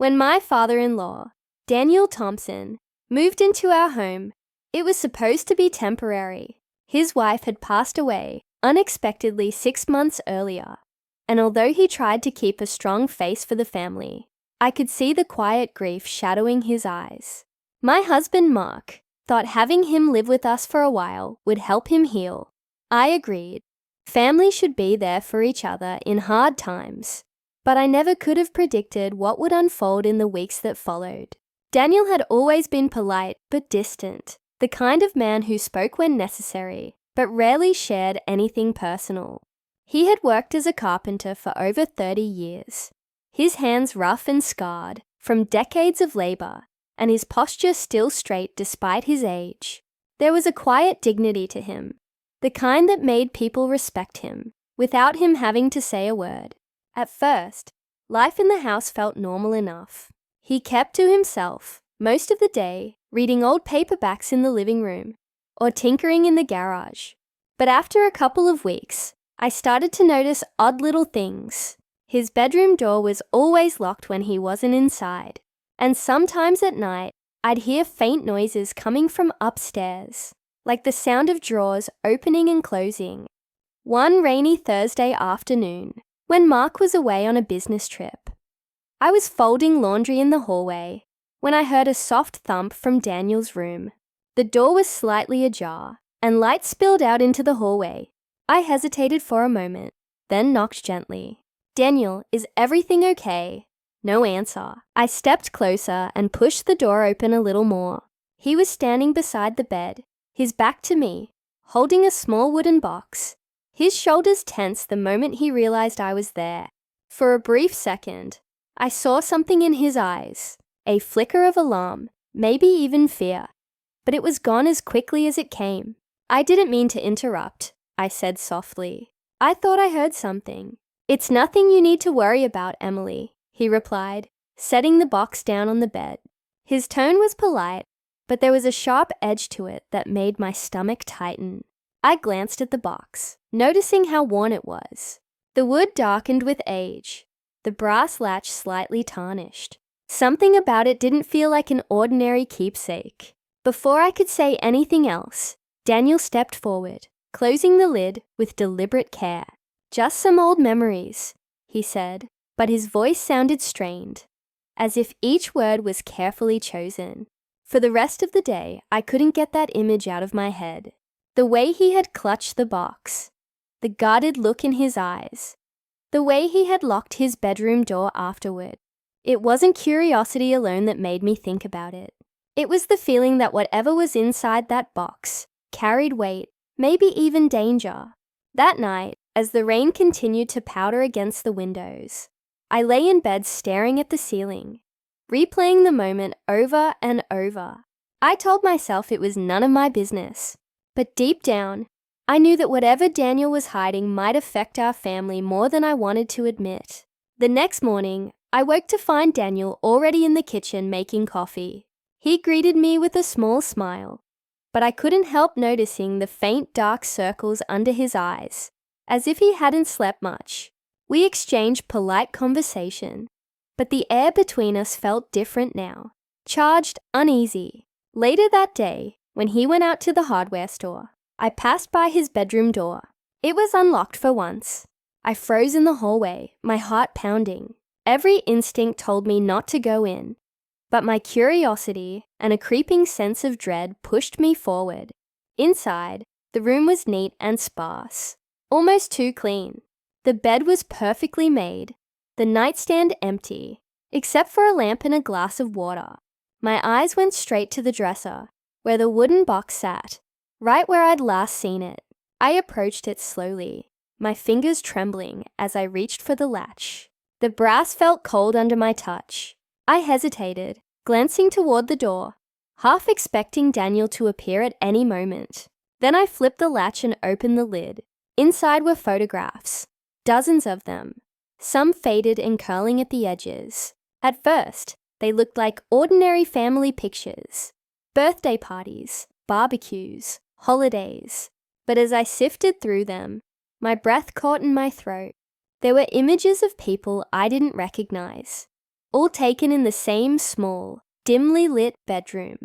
When my father-in-law, Daniel Thompson, moved into our home, it was supposed to be temporary. His wife had passed away unexpectedly 6 months earlier, and although he tried to keep a strong face for the family, I could see the quiet grief shadowing his eyes. My husband, Mark, thought having him live with us for a while would help him heal. I agreed. Family should be there for each other in hard times, but I never could have predicted what would unfold in the weeks that followed. Daniel had always been polite but distant, the kind of man who spoke when necessary, but rarely shared anything personal. He had worked as a carpenter for over 30 years, his hands rough and scarred from decades of labor, and his posture still straight despite his age. There was a quiet dignity to him, the kind that made people respect him, without him having to say a word. At first, life in the house felt normal enough. He kept to himself most of the day, reading old paperbacks in the living room or tinkering in the garage. But after a couple of weeks, I started to notice odd little things. His bedroom door was always locked when he wasn't inside, and sometimes at night, I'd hear faint noises coming from upstairs, like the sound of drawers opening and closing. One rainy Thursday afternoon, when Mark was away on a business trip, I was folding laundry in the hallway when I heard a soft thump from Daniel's room. The door was slightly ajar, and light spilled out into the hallway. I hesitated for a moment, then knocked gently. "Daniel, is everything okay?" No answer. I stepped closer and pushed the door open a little more. He was standing beside the bed, his back to me, holding a small wooden box. His shoulders tensed the moment he realized I was there. For a brief second, I saw something in his eyes, a flicker of alarm, maybe even fear, but it was gone as quickly as it came. "I didn't mean to interrupt," I said softly. "I thought I heard something." "It's nothing you need to worry about, Emily," he replied, setting the box down on the bed. His tone was polite, but there was a sharp edge to it that made my stomach tighten. I glanced at the box, noticing how worn it was. The wood darkened with age, the brass latch slightly tarnished. Something about it didn't feel like an ordinary keepsake. Before I could say anything else, Daniel stepped forward, closing the lid with deliberate care. "Just some old memories," he said, but his voice sounded strained, as if each word was carefully chosen. For the rest of the day, I couldn't get that image out of my head. The way he had clutched the box, the guarded look in his eyes, the way he had locked his bedroom door afterward. It wasn't curiosity alone that made me think about it. It was the feeling that whatever was inside that box carried weight, maybe even danger. That night, as the rain continued to powder against the windows, I lay in bed staring at the ceiling, replaying the moment over and over. I told myself it was none of my business, but deep down, I knew that whatever Daniel was hiding might affect our family more than I wanted to admit. The next morning, I woke to find Daniel already in the kitchen making coffee. He greeted me with a small smile, but I couldn't help noticing the faint dark circles under his eyes, as if he hadn't slept much. We exchanged polite conversation, but the air between us felt different now, charged, uneasy. Later that day, when he went out to the hardware store, I passed by his bedroom door. It was unlocked for once. I froze in the hallway, my heart pounding. Every instinct told me not to go in, but my curiosity and a creeping sense of dread pushed me forward. Inside, the room was neat and sparse, almost too clean. The bed was perfectly made, the nightstand empty, except for a lamp and a glass of water. My eyes went straight to the dresser, where the wooden box sat, right where I'd last seen it. I approached it slowly, my fingers trembling as I reached for the latch. The brass felt cold under my touch. I hesitated, glancing toward the door, half expecting Daniel to appear at any moment. Then I flipped the latch and opened the lid. Inside were photographs, dozens of them, some faded and curling at the edges. At first, they looked like ordinary family pictures, birthday parties, barbecues, holidays. But as I sifted through them, my breath caught in my throat. There were images of people I didn't recognize. all taken in the same small, dimly lit bedroom.